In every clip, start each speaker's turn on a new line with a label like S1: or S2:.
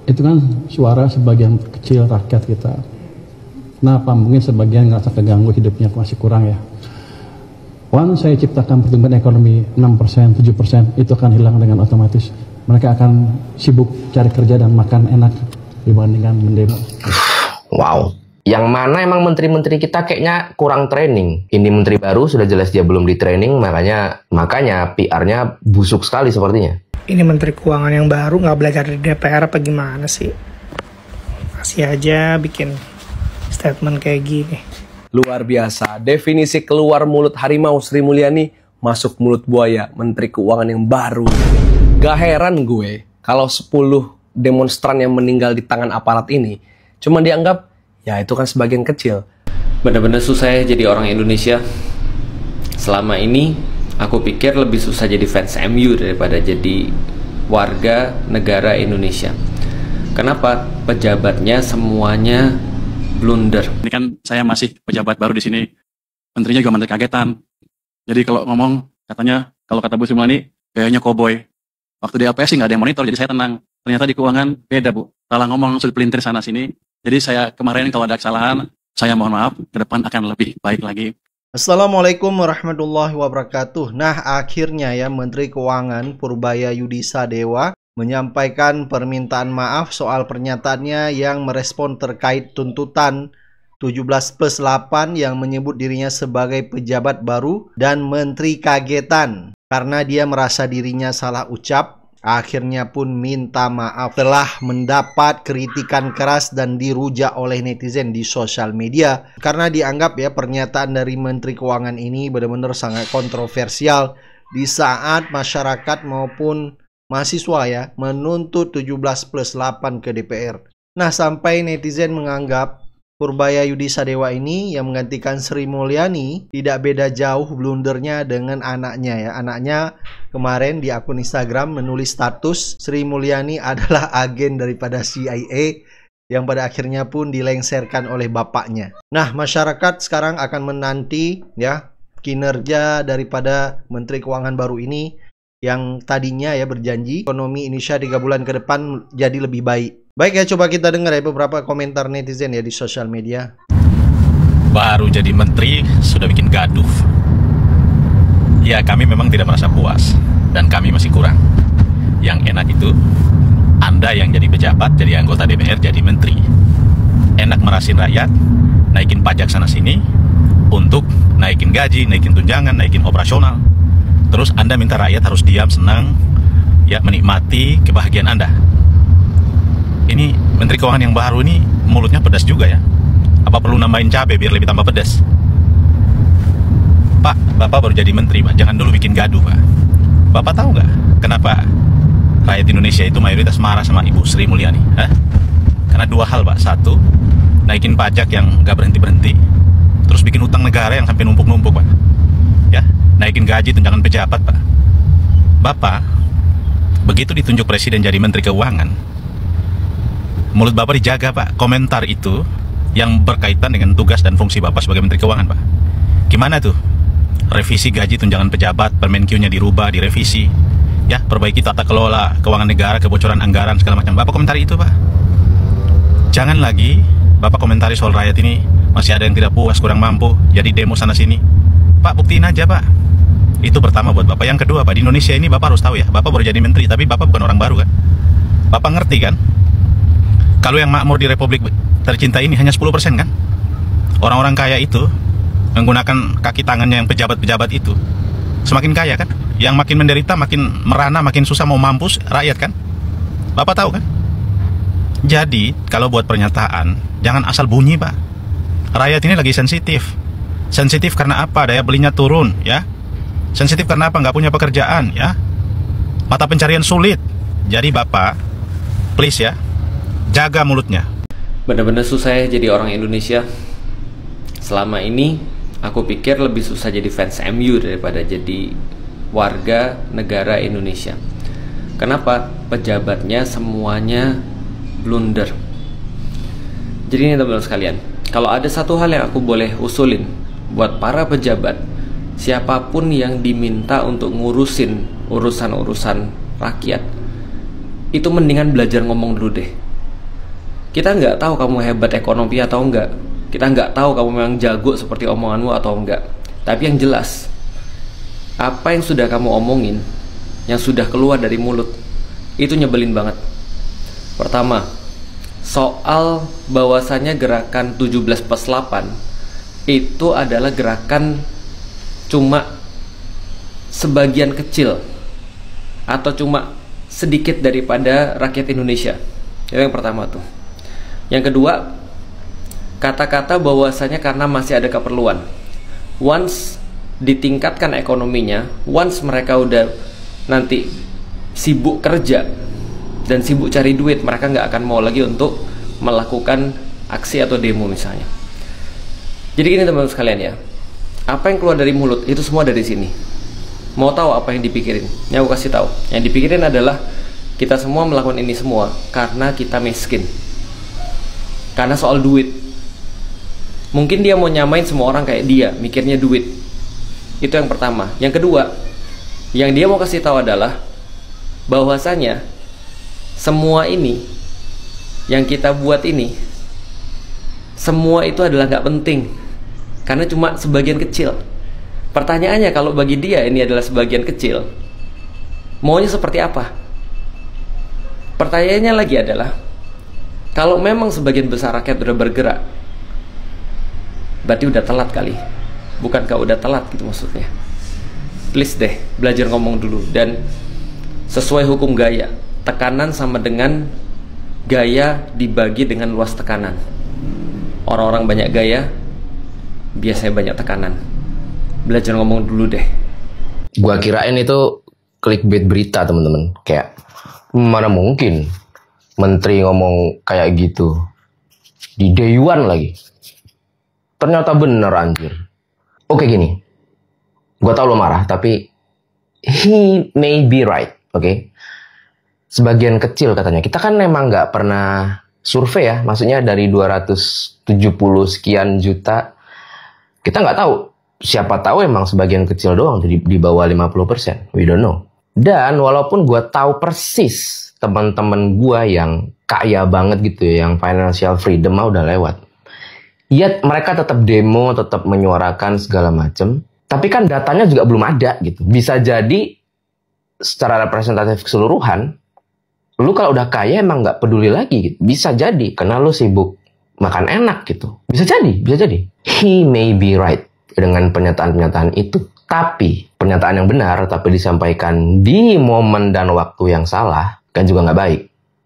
S1: itu kan suara sebagian kecil rakyat kita. Kenapa? Mungkin sebagian ngerasa keganggu hidupnya masih kurang ya. Once saya ciptakan pertumbuhan ekonomi 6%, 7%, itu akan hilang dengan otomatis. Mereka akan sibuk cari kerja dan makan enak dibandingkan mendemo.
S2: Wow. Yang mana emang menteri-menteri kita kayaknya kurang training. Ini menteri baru sudah jelas dia belum di training, makanya PR-nya busuk sekali sepertinya.
S3: Ini menteri keuangan yang baru nggak belajar di DPR apa gimana sih? Masih aja bikin statement kayak gini.
S4: Luar biasa, definisi keluar mulut harimau Sri Mulyani masuk mulut buaya, menteri keuangan yang baru. Gak heran gue kalau 10 demonstran yang meninggal di tangan aparat ini cuma dianggap ya itu kan sebagian kecil.
S5: Bener-bener susah ya jadi orang Indonesia. Selama ini aku pikir lebih susah jadi fans MU daripada jadi warga negara Indonesia. Kenapa? Pejabatnya semuanya blunder.
S6: Ini kan saya masih pejabat baru di sini. Menterinya juga menteri kagetan. Jadi kalau ngomong katanya, kalau kata Bu Sri Mulyani, kayaknya koboi. Waktu di LPS sih nggak ada yang monitor, jadi saya tenang. Ternyata di keuangan beda, Bu. Salah ngomong sudut pelintir sana sini. Jadi saya kemarin kalau ada kesalahan, saya mohon maaf, ke depan akan lebih baik lagi.
S7: Assalamualaikum warahmatullahi wabarakatuh. Nah, akhirnya ya Menteri Keuangan Purbaya Yudisadewa menyampaikan permintaan maaf soal pernyataannya yang merespon terkait tuntutan 17+8 yang menyebut dirinya sebagai pejabat baru dan menteri kagetan karena dia merasa dirinya salah ucap. Akhirnya pun minta maaf telah mendapat kritikan keras dan dirujak oleh netizen di sosial media karena dianggap ya pernyataan dari Menteri Keuangan ini benar-benar sangat kontroversial di saat masyarakat maupun mahasiswa ya menuntut 17+8 ke DPR. Nah, sampai netizen menganggap Purbaya Yudisadewa ini yang menggantikan Sri Mulyani tidak beda jauh blundernya dengan anaknya ya. Anaknya kemarin di akun Instagram menulis status Sri Mulyani adalah agen daripada CIA yang pada akhirnya pun dilengserkan oleh bapaknya. Nah, masyarakat sekarang akan menanti ya kinerja daripada Menteri Keuangan baru ini yang tadinya ya berjanji ekonomi Indonesia 3 bulan ke depan jadi lebih baik. Baik ya, coba kita dengar ya beberapa komentar netizen ya di sosial media.
S6: Baru jadi menteri sudah bikin gaduh. Ya, kami memang tidak merasa puas dan kami masih kurang. Yang enak itu Anda yang jadi pejabat, jadi anggota DPR, jadi menteri. Enak merasin rakyat, naikin pajak sana sini untuk naikin gaji, naikin tunjangan, naikin operasional. Terus Anda minta rakyat harus diam, senang, ya menikmati kebahagiaan Anda. Ini Menteri Keuangan yang baru ini mulutnya pedas juga ya. Apa perlu nambahin cabai biar lebih tambah pedas? Pak, Bapak baru jadi menteri, Pak. Jangan dulu bikin gaduh, Pak. Bapak tahu nggak kenapa rakyat Indonesia itu mayoritas marah sama Ibu Sri Mulyani? Hah? Karena dua hal, Pak. Satu, naikin pajak yang nggak berhenti-berhenti. Terus bikin utang negara yang sampai numpuk-numpuk, Pak. Ya, naikin gaji tunjangan pejabat, Pak. Bapak, begitu ditunjuk presiden jadi menteri keuangan, mulut Bapak dijaga, Pak. Komentar itu yang berkaitan dengan tugas dan fungsi Bapak sebagai menteri keuangan, Pak. Gimana tuh? Revisi gaji tunjangan pejabat, Permenkyu-nya dirubah, direvisi. Ya, perbaiki tata kelola keuangan negara, kebocoran anggaran, segala macam. Bapak komentari itu, Pak. Jangan lagi Bapak komentari soal rakyat ini masih ada yang tidak puas, kurang mampu, jadi demo sana sini. Pak, buktiin aja, Pak. Itu pertama buat Bapak. Yang kedua, Pak, di Indonesia ini Bapak harus tahu ya, Bapak baru jadi menteri, tapi Bapak bukan orang baru kan? Bapak ngerti kan? Kalau yang makmur di Republik tercinta ini hanya 10% kan? Orang-orang kaya itu menggunakan kaki tangannya yang pejabat-pejabat itu semakin kaya kan? Yang makin menderita, makin merana, makin susah mau mampus rakyat kan? Bapak tahu kan? Jadi, kalau buat pernyataan, jangan asal bunyi, Pak. Rakyat ini lagi sensitif. Sensitif karena apa? Daya belinya turun, ya. Sensitif karena apa? Nggak punya pekerjaan, ya. Mata pencarian sulit. Jadi, Bapak, please ya, jaga mulutnya.
S5: Bener-bener susah ya jadi orang Indonesia. Selama ini, aku pikir lebih susah jadi fans MU daripada jadi warga negara Indonesia. Kenapa? Pejabatnya semuanya blunder. Jadi ini teman-teman sekalian, kalau ada satu hal yang aku boleh usulin buat para pejabat, siapapun yang diminta untuk ngurusin urusan-urusan rakyat, itu mendingan belajar ngomong dulu deh. Kita nggak tahu kamu hebat ekonomi atau enggak. Kita nggak tahu kamu memang jago seperti omonganmu atau enggak. Tapi yang jelas, apa yang sudah kamu omongin, yang sudah keluar dari mulut, itu nyebelin banget. Pertama, soal bahwasannya gerakan 17+8 itu adalah gerakan cuma sebagian kecil atau cuma sedikit daripada rakyat Indonesia. Itu yang pertama tuh. Yang kedua, kata-kata bahwasanya karena masih ada keperluan. Once ditingkatkan ekonominya, once mereka udah nanti sibuk kerja dan sibuk cari duit, mereka nggak akan mau lagi untuk melakukan aksi atau demo misalnya. Jadi gini teman-teman sekalian ya, apa yang keluar dari mulut itu semua dari sini. Mau tahu apa yang dipikirin? Yang aku kasih tahu. Yang dipikirin adalah kita semua melakukan ini semua karena kita miskin. Karena soal duit. Mungkin dia mau nyamain semua orang kayak dia, mikirnya duit. Itu yang pertama. Yang kedua, yang dia mau kasih tahu adalah bahwasanya semua ini yang kita buat ini, semua itu adalah nggak penting. Karena cuma sebagian kecil. Pertanyaannya, kalau bagi dia ini adalah sebagian kecil, maunya seperti apa? Pertanyaannya lagi adalah, kalau memang sebagian besar rakyat udah bergerak, berarti udah telat kali. Bukankah udah telat gitu maksudnya? Please deh, belajar ngomong dulu. Dan sesuai hukum gaya, tekanan sama dengan gaya dibagi dengan luas tekanan. Orang-orang banyak gaya, biasanya banyak tekanan. Belajar ngomong dulu deh.
S2: Gua kirain itu clickbait berita teman-teman. Kayak mana mungkin menteri ngomong kayak gitu di day one lagi. Ternyata bener anjir. Oke gini, gua tahu lo marah, tapi he may be right, oke? Sebagian kecil katanya. Kita kan memang nggak pernah survei ya, maksudnya dari 270 sekian juta, kita nggak tahu. Siapa tahu emang sebagian kecil doang di bawah 50%. We don't know. Dan walaupun gue tahu persis teman-teman gue yang kaya banget gitu ya, yang financial freedom mah udah lewat. Ya mereka tetap demo, tetap menyuarakan segala macem. Tapi kan datanya juga belum ada gitu. Bisa jadi secara representatif keseluruhan, lu kalau udah kaya emang nggak peduli lagi gitu. Bisa jadi karena lu sibuk makan enak gitu. Bisa jadi. He may be right dengan pernyataan-pernyataan itu. Tapi pernyataan yang benar tapi disampaikan di momen dan waktu yang salah kan juga nggak baik.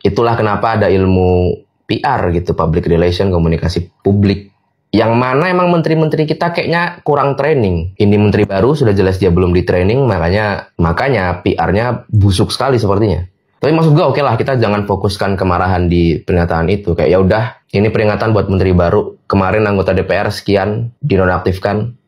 S2: Itulah kenapa ada ilmu PR gitu, public relation, komunikasi publik, yang mana emang menteri-menteri kita kayaknya kurang training. Ini menteri baru sudah jelas dia belum di training, makanya PR-nya busuk sekali sepertinya. Tapi maksud gue oke lah, kita jangan fokuskan kemarahan di pernyataan itu. Kayak ya udah, ini peringatan buat menteri baru. Kemarin anggota DPR sekian dinonaktifkan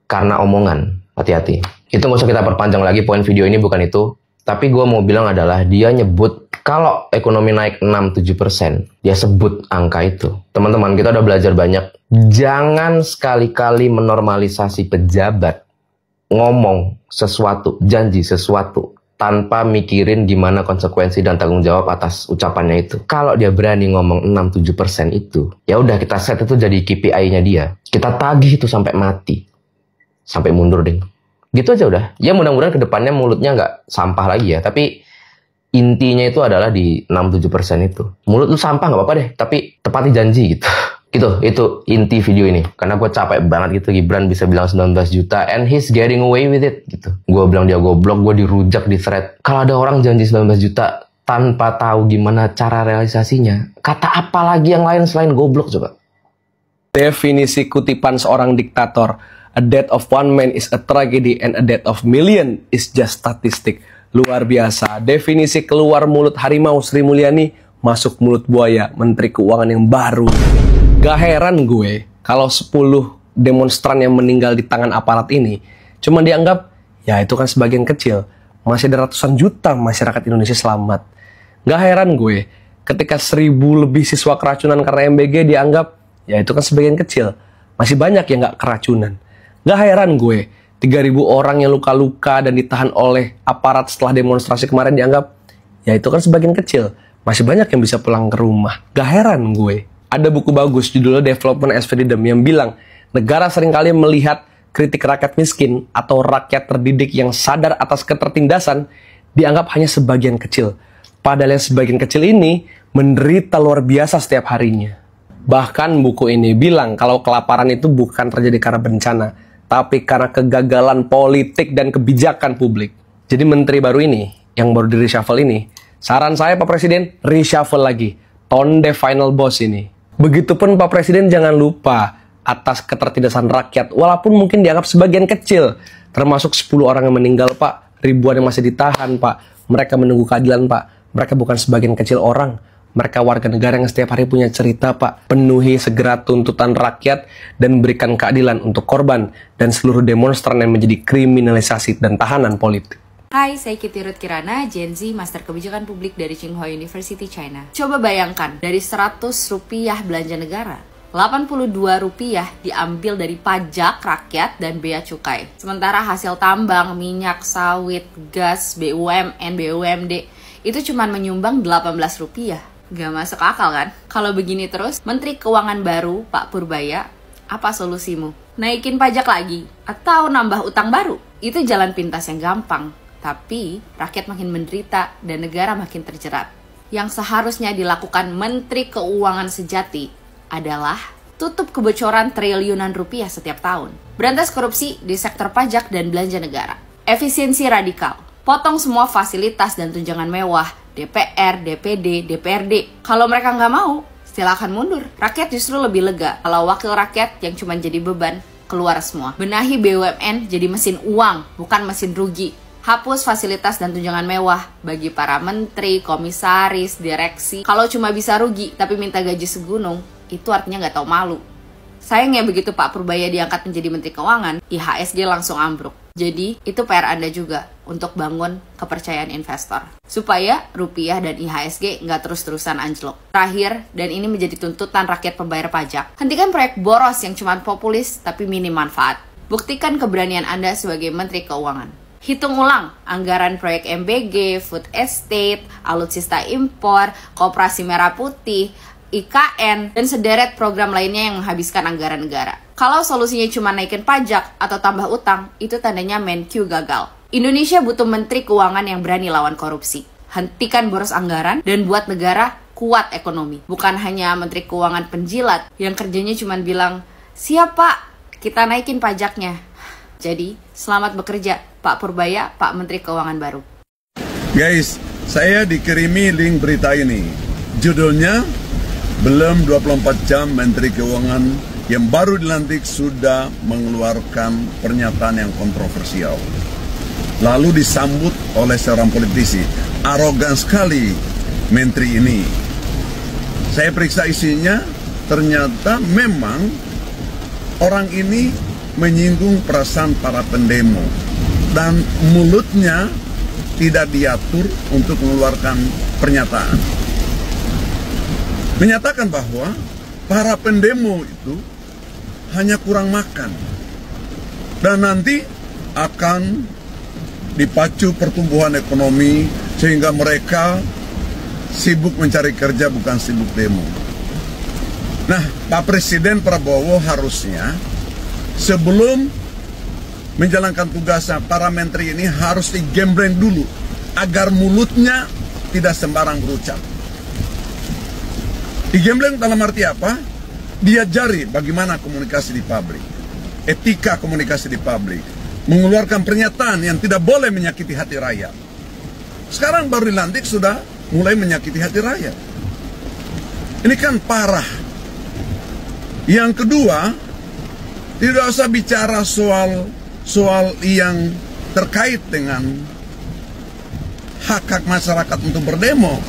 S2: karena omongan. Hati-hati. Itu nggak usah kita perpanjang lagi, poin video ini bukan itu. Tapi gue mau bilang adalah dia nyebut kalau ekonomi naik 6-7%. Dia sebut angka itu. Teman-teman, kita udah belajar banyak. Jangan sekali-kali menormalisasi pejabat ngomong sesuatu, janji sesuatu, tanpa mikirin gimana konsekuensi dan tanggung jawab atas ucapannya itu. Kalau dia berani ngomong 6-7% itu, ya udah kita set itu jadi KPI-nya dia. Kita tagih itu sampai mati. Sampai mundur deh. Gitu aja udah. Ya mudah-mudahan kedepannya mulutnya nggak sampah lagi ya. Tapi intinya itu adalah di 6-7% itu. Mulut lu sampah nggak apa-apa deh. Tapi tepati janji gitu. Itu inti video ini. Karena gue capek banget gitu. Gibran bisa bilang 19 juta. And he's getting away with it gitu. Gue bilang dia goblok. Gue dirujak di thread. Kalau ada orang janji 19 juta tanpa tahu gimana cara realisasinya. Kata apa lagi yang lain selain goblok coba?
S4: Definisi kutipan seorang diktator. A death of one man is a tragedy and a death of million is just statistic. Luar biasa. Definisi keluar mulut harimau Sri Mulyani masuk mulut buaya Menteri Keuangan yang baru. Gak heran gue kalau 10 demonstran yang meninggal di tangan aparat ini cuma dianggap ya itu kan sebagian kecil. Masih ada ratusan juta masyarakat Indonesia selamat. Gak heran gue ketika 1000 lebih siswa keracunan karena MBG dianggap ya itu kan sebagian kecil. Masih banyak yang gak keracunan. Gak heran gue 3.000 orang yang luka-luka dan ditahan oleh aparat setelah demonstrasi kemarin dianggap ya itu kan sebagian kecil. masih banyak yang bisa pulang ke rumah. Gak heran gue. Ada buku bagus judulnya Development as Freedom yang bilang negara seringkali melihat kritik rakyat miskin atau rakyat terdidik yang sadar atas ketertindasan dianggap hanya sebagian kecil. Padahal yang sebagian kecil ini menderita luar biasa setiap harinya. Bahkan buku ini bilang kalau kelaparan itu bukan terjadi karena bencana, tapi karena kegagalan politik dan kebijakan publik. Jadi menteri baru ini, yang baru di reshuffle ini, saran saya Pak Presiden, reshuffle lagi. Tonde final boss ini. Begitupun Pak Presiden jangan lupa atas ketertindasan rakyat, walaupun mungkin dianggap sebagian kecil, termasuk 10 orang yang meninggal Pak, ribuan yang masih ditahan Pak, mereka menunggu keadilan Pak, mereka bukan sebagian kecil orang, mereka warga negara yang setiap hari punya cerita Pak. Penuhi segera tuntutan rakyat dan berikan keadilan untuk korban dan seluruh demonstran yang menjadi kriminalisasi dan tahanan politik.
S8: Hai, saya Kitty Ruth Kirana, Gen Z, Master Kebijakan Publik dari Tsinghua University, China. Coba bayangkan, dari 100 rupiah belanja negara, 82 rupiah diambil dari pajak rakyat dan bea cukai. Sementara hasil tambang, minyak, sawit, gas, BUMN, BUMD itu cuma menyumbang 18 rupiah. Gak masuk akal kan? Kalau begini terus, Menteri Keuangan baru, Pak Purbaya, apa solusimu? Naikin pajak lagi? Atau nambah utang baru? Itu jalan pintas yang gampang. Tapi rakyat makin menderita dan negara makin terjerat. Yang seharusnya dilakukan Menteri Keuangan sejati adalah tutup kebocoran triliunan rupiah setiap tahun. Berantas korupsi di sektor pajak dan belanja negara. Efisiensi radikal. Potong semua fasilitas dan tunjangan mewah DPR, DPD, DPRD. Kalau mereka nggak mau, silakan mundur. Rakyat justru lebih lega kalau wakil rakyat yang cuma jadi beban keluar semua. Benahi BUMN jadi mesin uang, bukan mesin rugi. Hapus fasilitas dan tunjangan mewah bagi para menteri, komisaris, direksi. Kalau cuma bisa rugi tapi minta gaji segunung, itu artinya nggak tahu malu. Sayangnya begitu Pak Purbaya diangkat menjadi Menteri Keuangan, IHSG langsung ambruk. Jadi itu PR Anda juga untuk bangun kepercayaan investor. Supaya rupiah dan IHSG nggak terus-terusan anjlok. Terakhir, dan ini menjadi tuntutan rakyat pembayar pajak, hentikan proyek boros yang cuma populis tapi minim manfaat. Buktikan keberanian Anda sebagai Menteri Keuangan. Hitung ulang anggaran proyek MBG, food estate, alutsista impor, koperasi merah putih, IKN, dan sederet program lainnya yang menghabiskan anggaran negara. Kalau solusinya cuma naikin pajak atau tambah utang, itu tandanya Menq gagal. Indonesia butuh Menteri Keuangan yang berani lawan korupsi. Hentikan boros anggaran dan buat negara kuat ekonomi. Bukan hanya Menteri Keuangan penjilat yang kerjanya cuma bilang, "Siap Pak, kita naikin pajaknya." Jadi, selamat bekerja Pak Purbaya, Pak Menteri Keuangan baru.
S9: Guys, saya dikirimi link berita ini. Judulnya, belum 24 jam Menteri Keuangan yang baru dilantik sudah mengeluarkan pernyataan yang kontroversial. Lalu disambut oleh seorang politisi. Arogan sekali menteri ini. Saya periksa isinya, ternyata memang orang ini menyinggung perasaan para pendemo. Dan mulutnya tidak diatur untuk mengeluarkan pernyataan. Menyatakan bahwa para pendemo itu hanya kurang makan. Dan nanti akan dipacu pertumbuhan ekonomi sehingga mereka sibuk mencari kerja bukan sibuk demo. Nah, Pak Presiden Prabowo harusnya sebelum menjalankan tugasnya, para menteri ini harus digembleng dulu agar mulutnya tidak sembarang berucap. Digembleng dalam arti apa? Diajari bagaimana komunikasi di publik, etika komunikasi di publik, mengeluarkan pernyataan yang tidak boleh menyakiti hati rakyat. Sekarang baru dilantik sudah mulai menyakiti hati rakyat. Ini kan parah. Yang kedua, tidak usah bicara soal yang terkait dengan hak-hak masyarakat untuk berdemo.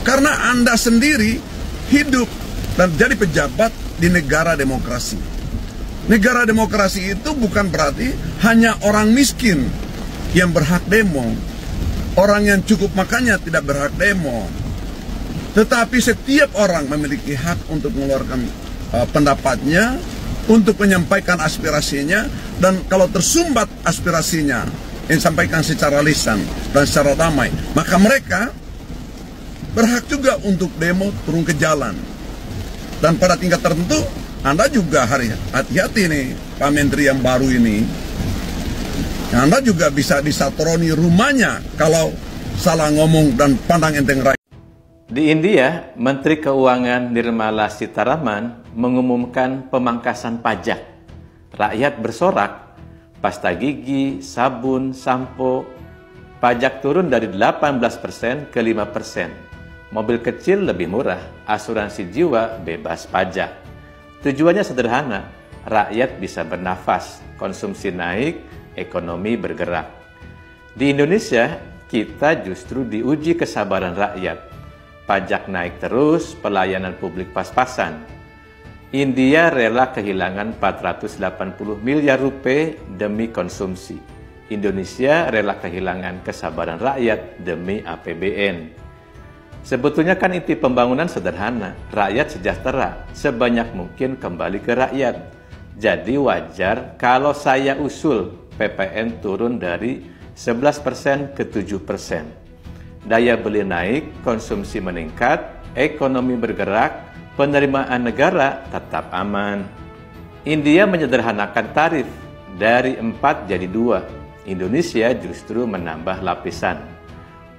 S9: Karena Anda sendiri hidup dan jadi pejabat di negara demokrasi. Negara demokrasi itu bukan berarti hanya orang miskin yang berhak demo. Orang yang cukup makannya tidak berhak demo. Tetapi setiap orang memiliki hak untuk mengeluarkan pendapatnya, untuk menyampaikan aspirasinya, dan kalau tersumbat aspirasinya yang disampaikan secara lisan dan secara damai, maka mereka berhak juga untuk demo, turun ke jalan. Dan pada tingkat tertentu, Anda juga hati-hati nih, Pak Menteri yang baru ini. Anda juga bisa disatroni rumahnya kalau salah ngomong dan pandang enteng rakyat.
S10: Di India, Menteri Keuangan Nirmala Sitharaman mengumumkan pemangkasan pajak. Rakyat bersorak, pasta gigi, sabun, sampo, pajak turun dari 18% ke 5%. Mobil kecil lebih murah, asuransi jiwa bebas pajak. Tujuannya sederhana, rakyat bisa bernafas, konsumsi naik, ekonomi bergerak. Di Indonesia, kita justru diuji kesabaran rakyat. Pajak naik terus, pelayanan publik pas-pasan. India rela kehilangan 480 miliar rupiah demi konsumsi. Indonesia rela kehilangan kesabaran rakyat demi APBN. Sebetulnya kan inti pembangunan sederhana, rakyat sejahtera, sebanyak mungkin kembali ke rakyat. Jadi wajar kalau saya usul PPN turun dari 11% ke 7%. Daya beli naik, konsumsi meningkat, ekonomi bergerak, penerimaan negara tetap aman. India menyederhanakan tarif dari 4 jadi 2. Indonesia justru menambah lapisan.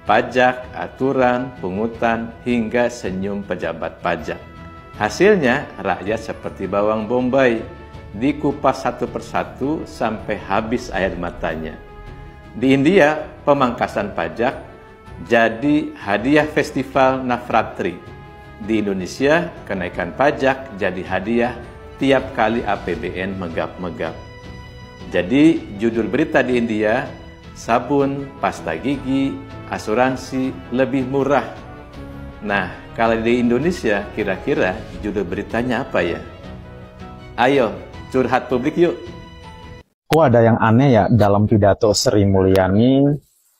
S10: Pajak, aturan, pungutan, hingga senyum pejabat pajak. Hasilnya, rakyat seperti bawang bombay, dikupas satu persatu sampai habis air matanya. Di India, pemangkasan pajak jadi hadiah festival Navratri. Di Indonesia, kenaikan pajak jadi hadiah tiap kali APBN megap-megap. Jadi, judul berita di India, sabun, pasta gigi, asuransi lebih murah. Nah, kalau di Indonesia, kira-kira judul beritanya apa ya? Ayo, curhat publik yuk.
S11: Kok ada yang aneh ya dalam pidato Sri Mulyani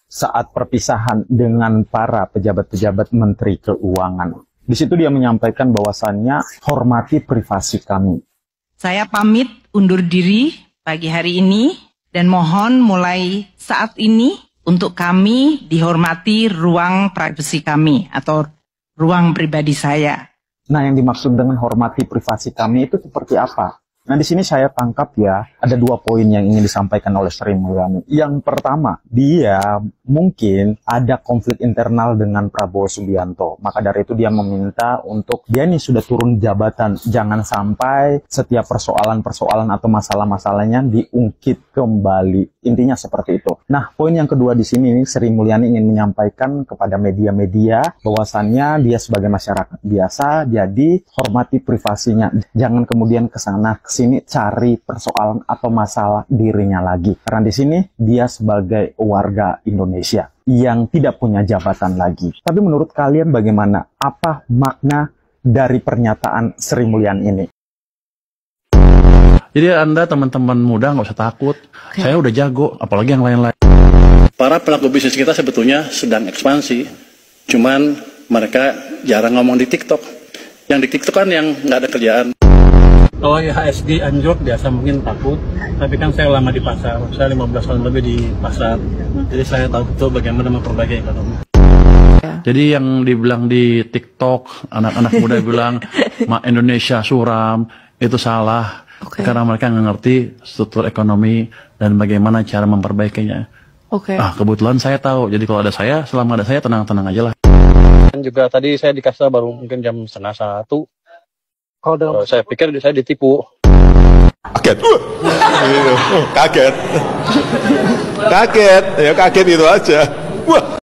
S11: saat perpisahan dengan para pejabat-pejabat Menteri Keuangan. Di situ dia menyampaikan bahwasannya hormati privasi kami.
S12: Saya pamit undur diri pagi hari ini dan mohon mulai saat ini untuk kami dihormati ruang privasi kami atau ruang pribadi saya.
S11: Nah, yang dimaksud dengan hormati privasi kami itu seperti apa? Nah, di sini saya tangkap ya, ada 2 poin yang ingin disampaikan oleh Sri Mulyani. Yang pertama, dia mungkin ada konflik internal dengan Prabowo Subianto. Maka dari itu dia meminta untuk dia ini sudah turun jabatan. Jangan sampai setiap persoalan-persoalan atau masalah-masalahnya diungkit kembali. Intinya seperti itu. Nah, poin yang kedua di sini, Sri Mulyani ingin menyampaikan kepada media-media bahwasannya dia sebagai masyarakat biasa, jadi hormati privasinya. Jangan kemudian kesana sini cari persoalan atau masalah dirinya lagi. Karena di sini dia sebagai warga Indonesia yang tidak punya jabatan lagi. Tapi menurut kalian bagaimana? Apa makna dari pernyataan Sri Mulyani ini?
S1: Jadi Anda teman-teman muda nggak usah takut. Saya udah jago, apalagi yang lain-lain.
S13: Para pelaku bisnis kita sebetulnya sedang ekspansi. Cuman mereka jarang ngomong di TikTok. Yang di TikTok kan yang nggak ada kerjaan.
S1: Kalau IHSG anjlok biasa mungkin takut, tapi kan saya lama di pasar, saya 15 tahun lebih di pasar, jadi saya tahu betul bagaimana memperbaiki ekonomi. Jadi yang dibilang di TikTok, anak-anak muda bilang Indonesia suram, itu salah, karena mereka nggak ngerti struktur ekonomi dan bagaimana cara memperbaikinya. Kebetulan saya tahu, jadi kalau ada saya, selama ada saya tenang-tenang aja lah. Dan juga tadi saya di kasar baru mungkin jam 12:30. Kalau saya pikir saya ditipu.
S14: Kaget. Kaget. Kaget. Ya kaget itu aja. Wah.